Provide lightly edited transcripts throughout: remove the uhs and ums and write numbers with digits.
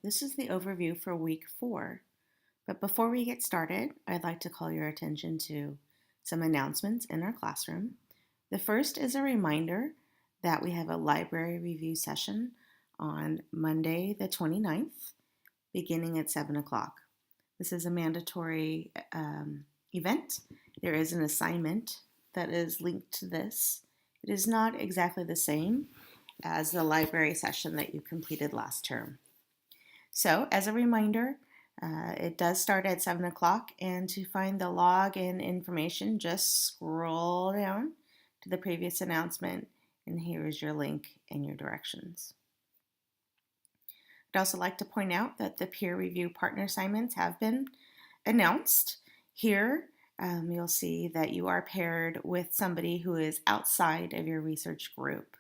this is the overview for week 4. But before we get started, I'd like to call your attention to some announcements in our classroom. The first is a reminder that we have a library review session on Monday the 29th, beginning at 7 o'clock. This is a mandatory event. There is an assignment that is linked to this. It is not exactly the same as the library session that you completed last term. So, as a reminder, it does start at 7 o'clock, and to find the login information, just scroll down to the previous announcement, and here is your link and your directions. I'd also like to point out that the peer review partner assignments have been announced. Here, you'll see that you are paired with somebody who is outside of your research group.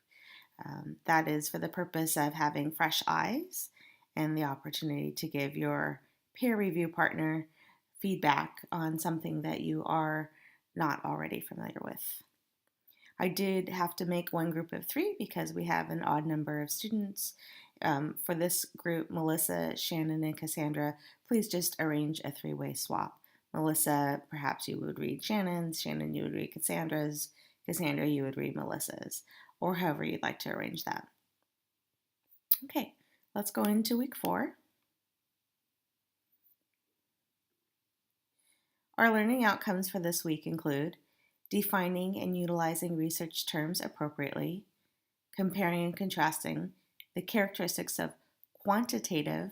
That is for the purpose of having fresh eyes and the opportunity to give your peer review partner feedback on something that you are not already familiar with. I did have to make one group of 3 because we have an odd number of students. For this group, Melissa, Shannon, and Cassandra, please just arrange a 3-way swap. Melissa, perhaps you would read Shannon's, Shannon, you would read Cassandra's, Cassandra, you would read Melissa's, or however you'd like to arrange that. Okay, let's go into week 4. Our learning outcomes for this week include defining and utilizing research terms appropriately, comparing and contrasting the characteristics of quantitative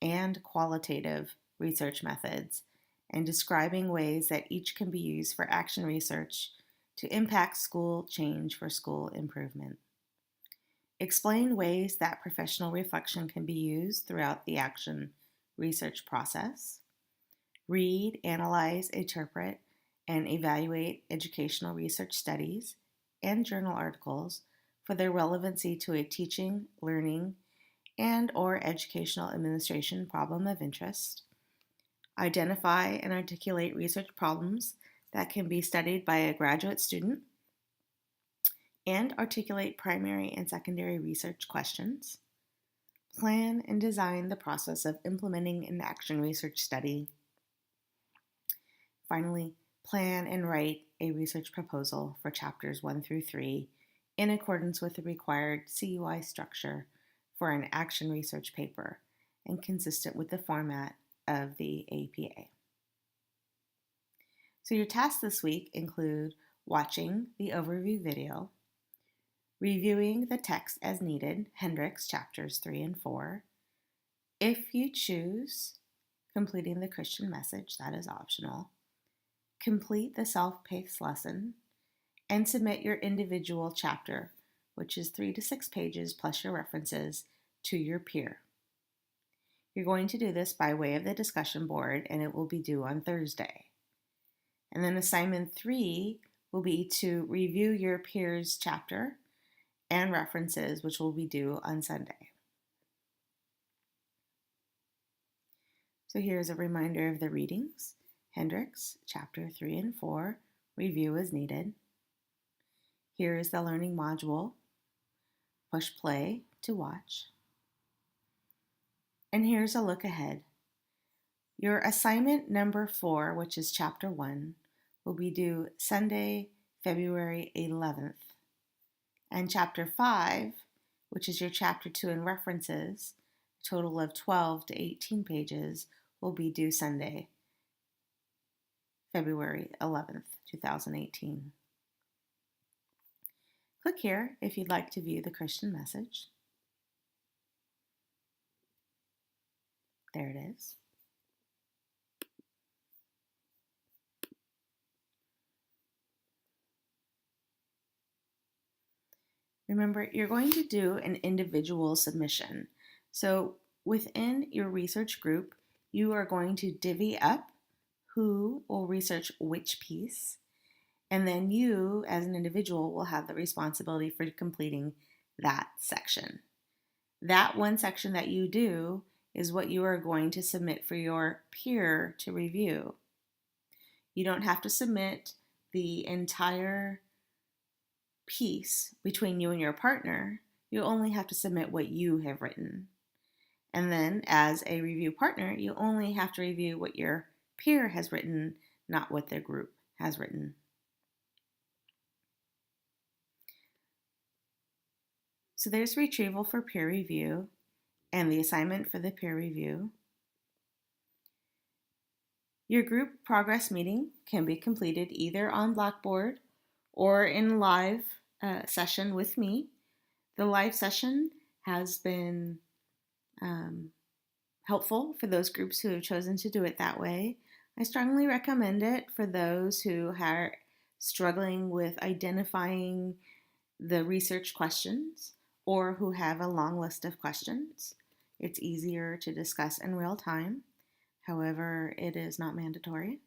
and qualitative research methods, and describing ways that each can be used for action research to impact school change for school improvement. Explain ways that professional reflection can be used throughout the action research process. Read, analyze, interpret, and evaluate educational research studies and journal articles for their relevancy to a teaching, learning, and/or educational administration problem of interest. Identify and articulate research problems that can be studied by a graduate student, and articulate primary and secondary research questions. Plan and design the process of implementing an action research study. Finally, plan and write a research proposal for chapters 1 through 3 in accordance with the required CUI structure for an action research paper and consistent with the format of the APA. So your tasks this week include watching the overview video, reviewing the text as needed, Hendricks chapters 3 and 4. If you choose, completing the Christian message, that is optional. Complete the self-paced lesson, and submit your individual chapter, which is 3 to 6 pages plus your references, to your peer. You're going to do this by way of the discussion board, and it will be due on Thursday. And then assignment 3 will be to review your peer's chapter and references, which will be due on Sunday. So here's a reminder of the readings. Hendricks, chapter 3 and 4, review as needed. Here is the learning module. Push play to watch. And here's a look ahead. Your assignment number 4, which is chapter 1, will be due Sunday, February 11th. And chapter 5, which is your chapter 2 and references, a total of 12 to 18 pages, will be due Sunday, February 11th, 2018. Click here if you'd like to view the Christian message. There it is. Remember, you're going to do an individual submission. So within your research group, you are going to divvy up who will research which piece, and then you, as an individual, will have the responsibility for completing that section. That one section that you do is what you are going to submit for your peer to review. You don't have to submit the entire piece between you and your partner. You only have to submit what you have written. And then as a review partner, you only have to review what your peer has written, not what their group has written. So there's retrieval for peer review and the assignment for the peer review. Your group progress meeting can be completed either on Blackboard or in live session with me. The live session has been helpful for those groups who have chosen to do it that way. I strongly recommend it for those who are struggling with identifying the research questions or who have a long list of questions. It's easier to discuss in real time. However, it is not mandatory.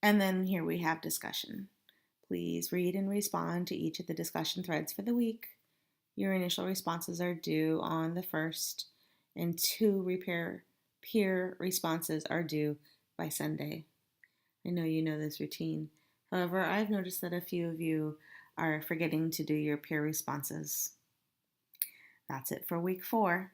And then here we have discussion. Please read and respond to each of the discussion threads for the week. Your initial responses are due on the 1st, and 2 peer responses are due by Sunday. I know you know this routine. However, I've noticed that a few of you are forgetting to do your peer responses. That's it for week 4.